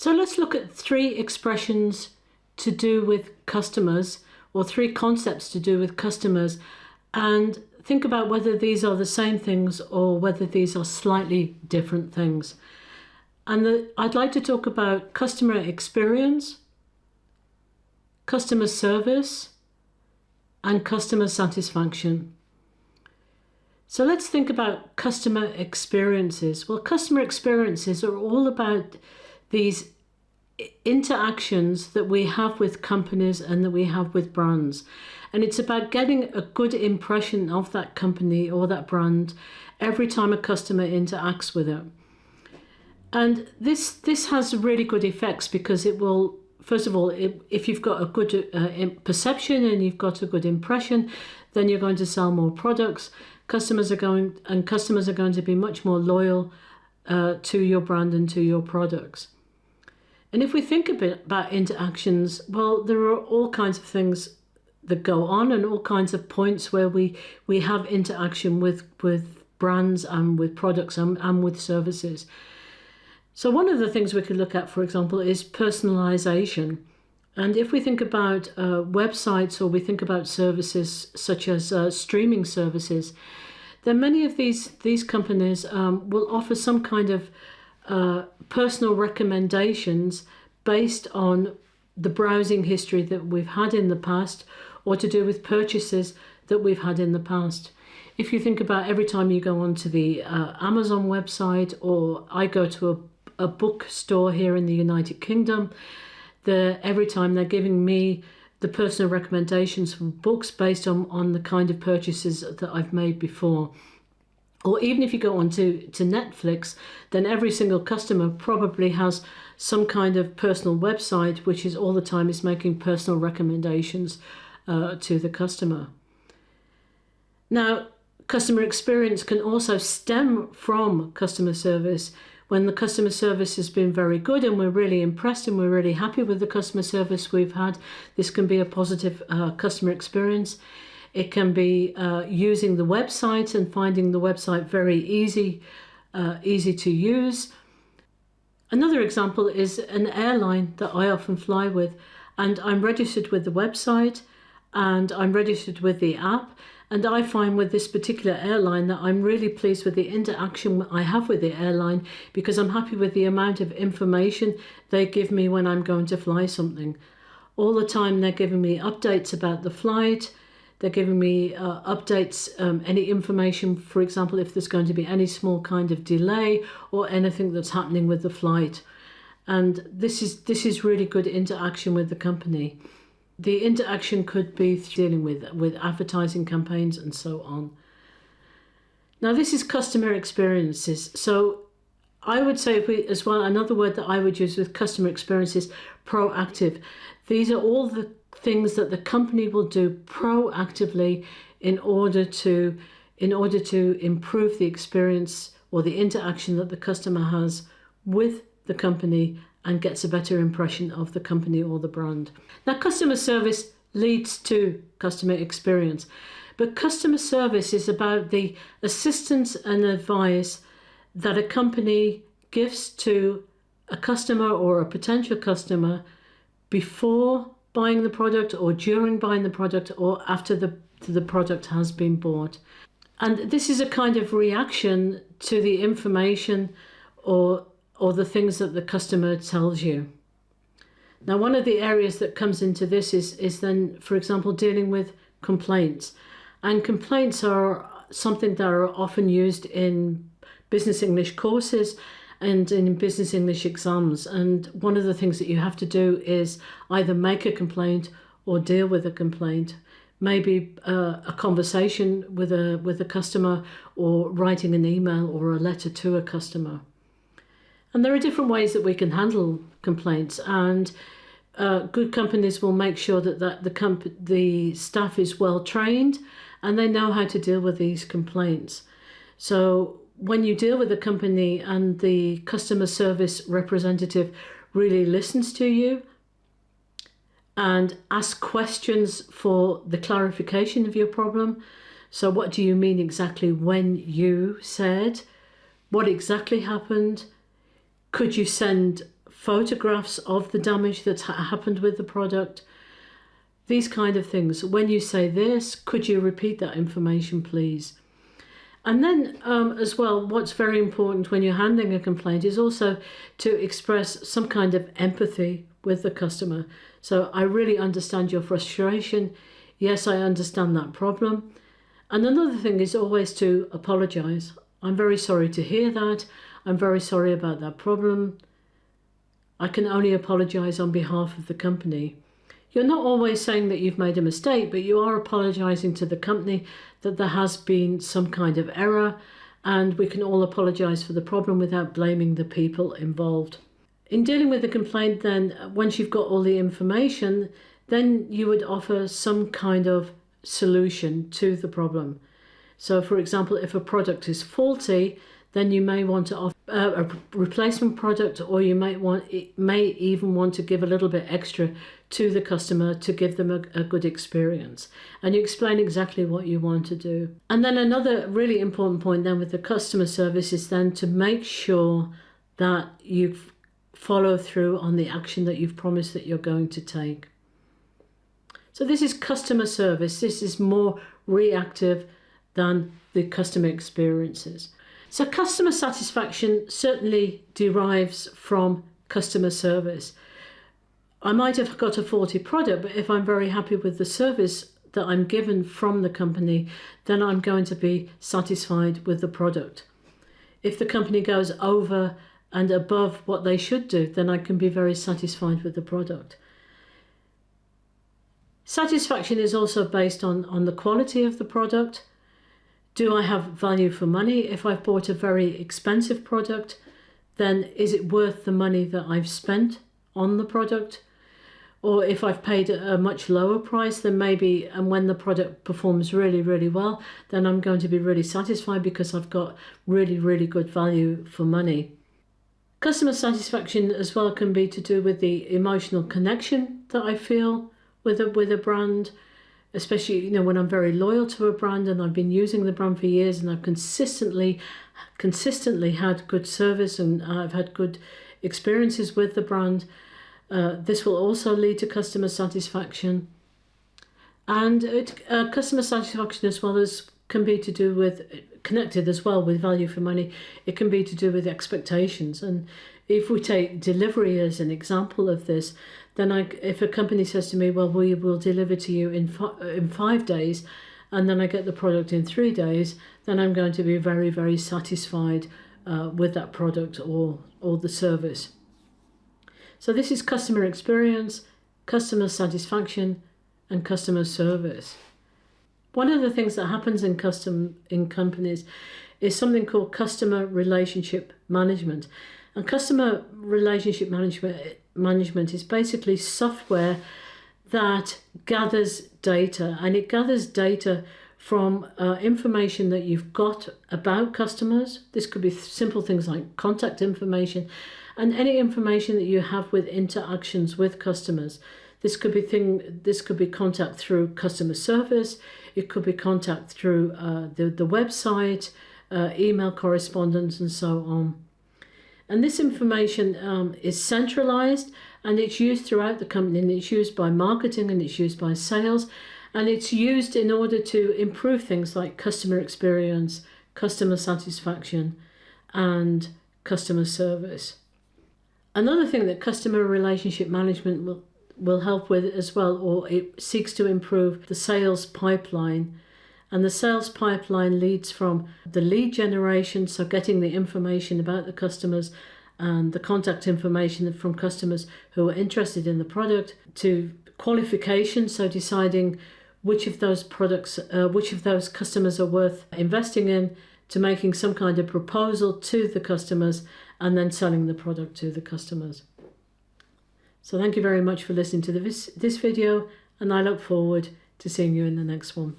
So let's look at 3 expressions to do with customers, or 3 concepts to do with customers, and think about whether these are the same things or whether these are slightly different things. And I'd like to talk about customer experience, customer service, and customer satisfaction. So let's think about customer experiences. Well, customer experiences are all about these interactions that we have with companies and that we have with brands. And it's about getting a good impression of that company or that brand every time a customer interacts with it. And this has really good effects, because it will, first of all, if you've got a good perception and you've got a good impression, then you're going to sell more products. Customers are going to be much more loyal to your brand and to your products. And if we think a bit about interactions, well, there are all kinds of things that go on and all kinds of points where we have interaction with brands and with products and with services. So one of the things we could look at, for example, is personalization. And if we think about websites, or we think about services such as streaming services, then many of these companies will offer some kind of personal recommendations based on the browsing history that we've had in the past, or to do with purchases that we've had in the past. If you think about every time you go onto the Amazon website, or I go to a bookstore here in the United Kingdom, every time they're giving me the personal recommendations for books based on the kind of purchases that I've made before. Or even if you go on to Netflix, then every single customer probably has some kind of personal website, which is all the time is making personal recommendations to the customer. Now, customer experience can also stem from customer service. When the customer service has been very good and we're really impressed and we're really happy with the customer service we've had, this can be a positive customer experience. It can be using the website and finding the website very easy to use. Another example is an airline that I often fly with, and I'm registered with the website and I'm registered with the app. And I find with this particular airline that I'm really pleased with the interaction I have with the airline, because I'm happy with the amount of information they give me when I'm going to fly something. All the time they're giving me updates about the flight. They're giving me updates, any information, for example, if there's going to be any small kind of delay or anything that's happening with the flight. And this is really good interaction with the company. The interaction could be dealing with advertising campaigns and so on. Now, this is customer experiences. So I would say as well, another word that I would use with customer experience is proactive. These are all the things that the company will do proactively in order to improve the experience or the interaction that the customer has with the company and gets a better impression of the company or the brand. Now, customer service leads to customer experience, but customer service is about the assistance and advice that a company gives to a customer or a potential customer before buying the product, or during buying the product, or after the product has been bought. And this is a kind of reaction to the information or the things that the customer tells you. Now, one of the areas that comes into this is then, for example, dealing with complaints. And complaints are something that are often used in business English courses and in business English exams. And one of the things that you have to do is either make a complaint or deal with a complaint. Maybe a conversation with a customer, or writing an email or a letter to a customer. And there are different ways that we can handle complaints, and good companies will make sure that the staff is well trained and they know how to deal with these complaints. So when you deal with a company and the customer service representative really listens to you and asks questions for the clarification of your problem. So what do you mean exactly when you said? What exactly happened? Could you send photographs of the damage that's happened with the product. These kind of things. When you say this, could you repeat that information, please? And then as well, what's very important when you're handling a complaint is also to express some kind of empathy with the customer. So I really understand your frustration. Yes, I understand that problem. And another thing is always to apologize. I'm very sorry to hear that. I'm very sorry about that problem. I can only apologize on behalf of the company. You're not always saying that you've made a mistake, but you are apologizing to the company that there has been some kind of error, and we can all apologize for the problem without blaming the people involved. In dealing with the complaint then, once you've got all the information, then you would offer some kind of solution to the problem. So for example, if a product is faulty, then you may want to offer a replacement product, or you may even want to give a little bit extra to the customer to give them a good experience. And you explain exactly what you want to do. And then another really important point then with the customer service is then to make sure that you follow through on the action that you've promised that you're going to take. So this is customer service. This is more reactive than the customer experiences. So customer satisfaction certainly derives from customer service. I might have got a faulty product, but if I'm very happy with the service that I'm given from the company, then I'm going to be satisfied with the product. If the company goes over and above what they should do, then I can be very satisfied with the product. Satisfaction is also based on the quality of the product. Do I have value for money? If I've bought a very expensive product, then is it worth the money that I've spent on the product? Or if I've paid a much lower price, then maybe, and when the product performs really, really well, then I'm going to be really satisfied because I've got really, really good value for money. Customer satisfaction as well can be to do with the emotional connection that I feel with a brand. Especially, when I'm very loyal to a brand and I've been using the brand for years and I've consistently had good service and I've had good experiences with the brand. This will also lead to customer satisfaction. And customer satisfaction as well as can be to do with, connected as well with value for money, it can be to do with expectations. And if we take delivery as an example of this, then if a company says to me, well, we will deliver to you in 5 days, and then I get the product in 3 days, then I'm going to be very, very satisfied with that product or the service. So this is customer experience, customer satisfaction, and customer service. One of the things that happens in companies is something called customer relationship management. And customer relationship management is basically software that gathers data, and it gathers data from information that you've got about customers. This could be simple things like contact information and any information that you have with interactions with customers. This could be contact through customer service. It could be contact through the website, email correspondence, and so on. And this information is centralized, and it's used throughout the company, and it's used by marketing, and it's used by sales, and it's used in order to improve things like customer experience, customer satisfaction, and customer service. Another thing that customer relationship management will help with as well, or it seeks to improve the sales pipeline. And the sales pipeline leads from the lead generation, so getting the information about the customers and the contact information from customers who are interested in the product, to qualification, so deciding which of those customers are worth investing in, to making some kind of proposal to the customers, and then selling the product to the customers. So thank you very much for listening to this video, and I look forward to seeing you in the next one.